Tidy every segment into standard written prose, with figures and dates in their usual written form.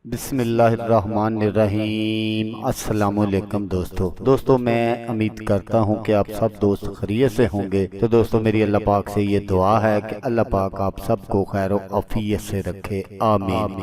بسم اللہ الرحمن الرحیم۔ السلام علیکم دوستو میں امید کرتا ہوں کہ آپ سب دوست خیریت سے ہوں گے۔ تو دوستو میری اللہ پاک سے یہ دعا ہے کہ اللہ پاک آپ سب کو خیر و عافیت سے رکھے، آمین۔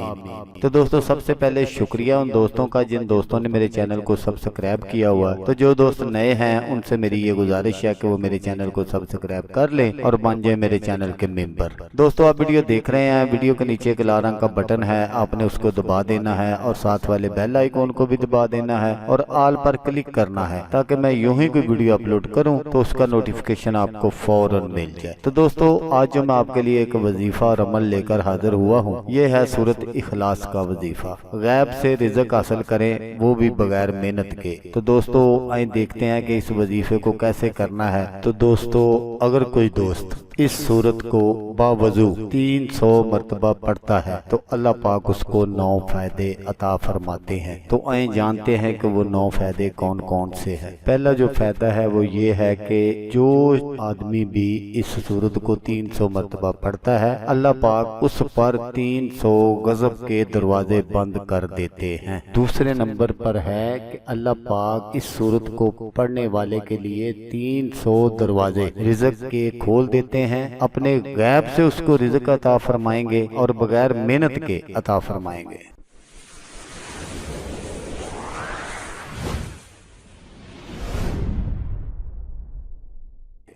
تو دوستو سب سے پہلے شکریہ ان دوستوں کا جن دوستوں نے میرے چینل کو سبسکرائب کیا ہوا ہے۔ تو جو دوست نئے ہیں ان سے میری یہ گزارش ہے کہ وہ میرے چینل کو سبسکرائب کر لیں اور بن جائیں میرے چینل کے ممبر۔ دوستو آپ ویڈیو دیکھ رہے ہیں، ویڈیو کے نیچے ایک لال رنگ کا بٹن ہے، آپ نے اس کو دبا دینا ہے اور ساتھ والے بیل آئیکن کو بھی دبا دینا ہے اور آل پر کلک کرنا ہے تاکہ میں یوں ہی کوئی ویڈیو اپلوڈ کروں تو اس کا نوٹیفیکیشن آپ کو فوراً مل جائے۔ تو دوستو آج جو میں آپ کے لیے ایک وظیفہ اور عمل لے کر حاضر ہوا ہوں، یہ ہے سورۃ اخلاص کا وظیفہ۔ غیب سے رزق حاصل کریں، وہ بھی بغیر محنت کے۔ تو دوستو آئیں دیکھتے ہیں کہ اس وظیفے کو کیسے کرنا ہے۔ تو دوستو اگر کوئی دوست اس سورت کو باوضو 300 مرتبہ پڑھتا ہے تو اللہ پاک اس کو 9 فائدے عطا فرماتے ہیں۔ تو آئیں جانتے ہیں کہ وہ 9 فائدے کون کون سے ہیں۔ پہلا جو فائدہ ہے وہ یہ ہے کہ جو آدمی بھی اس سورت کو 300 مرتبہ پڑھتا ہے، اللہ پاک اس پر 300 غضب کے دروازے بند کر دیتے ہیں۔ دوسرے نمبر پر ہے کہ اللہ پاک اس سورت کو پڑھنے والے کے لیے 300 دروازے رزق کے کھول دیتے ہیں، اپنے غیب سے اس کو رزق عطا فرمائیں گے اور بغیر محنت کے عطا فرمائیں گے۔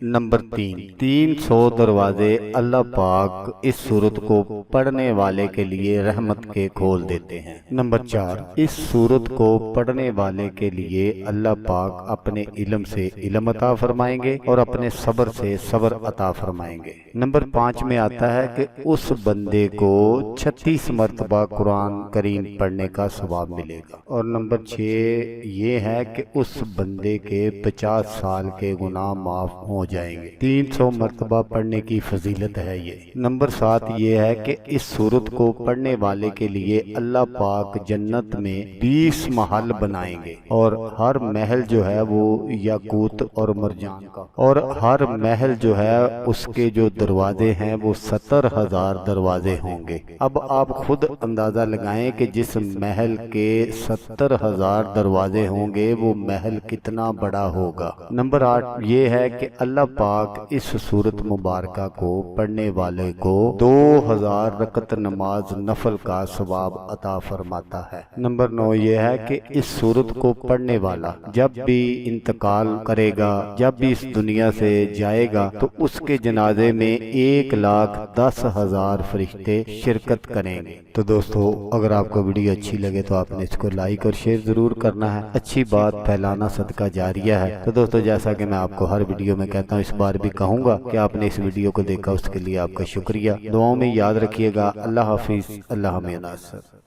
نمبر 300 دروازے اللہ پاک اس سورت کو پڑھنے والے کے لیے رحمت کے کھول دیتے ہیں۔ نمبر 4 اس سورت کو پڑھنے والے کے لیے اللہ پاک اپنے علم سے علم عطا فرمائیں گے اور اپنے صبر سے صبر عطا فرمائیں گے۔ نمبر 5 میں آتا ہے کہ اس بندے کو 36 مرتبہ قرآن کریم پڑھنے کا ثواب ملے گا۔ اور نمبر 6 یہ ہے کہ اس بندے کے 50 سال کے گناہ معاف ہو جائیں گے۔ 300 مرتبہ پڑھنے کی فضیلت ہے یہ۔ نمبر 7 یہ ہے کہ اس سورت کو پڑھنے والے کے لیے اللہ پاک جنت میں 20 محل بنائیں گے اور ہر محل جو ہے وہ یاقوت اور مرجان کا، اور ہر محل جو ہے اس کے جو دروازے ہیں وہ 70,000 دروازے ہوں گے۔ اب آپ خود اندازہ لگائیں کہ جس محل کے 70,000 دروازے ہوں گے وہ محل کتنا بڑا ہوگا۔ نمبر 8 یہ ہے کہ اللہ پاک اس سورت مبارکہ کو پڑھنے والے کو 2000 رکعت نماز نفل کا ثواب عطا فرماتا ہے۔ نمبر 9 یہ ہے کہ اس سورت کو پڑھنے والا جب بھی انتقال کرے گا، جب بھی اس دنیا سے جائے گا تو اس کے جنازے میں 1,10,000 فرشتے شرکت کریں گے۔ تو دوستو اگر آپ کو ویڈیو اچھی لگے تو آپ نے اس کو لائک اور شیئر ضرور کرنا ہے۔ اچھی بات پھیلانا صدقہ جاریہ ہے۔ تو دوستو جیسا کہ میں آپ کو ہر ویڈیو میں کہتا ہوں، اس بار بھی کہوں گا کہ آپ نے اس ویڈیو کو دیکھا، اس کے لیے آپ کا شکریہ۔ دعاؤں میں یاد رکھیے گا۔ اللہ حافظ، اللہ ہمیں ناصر۔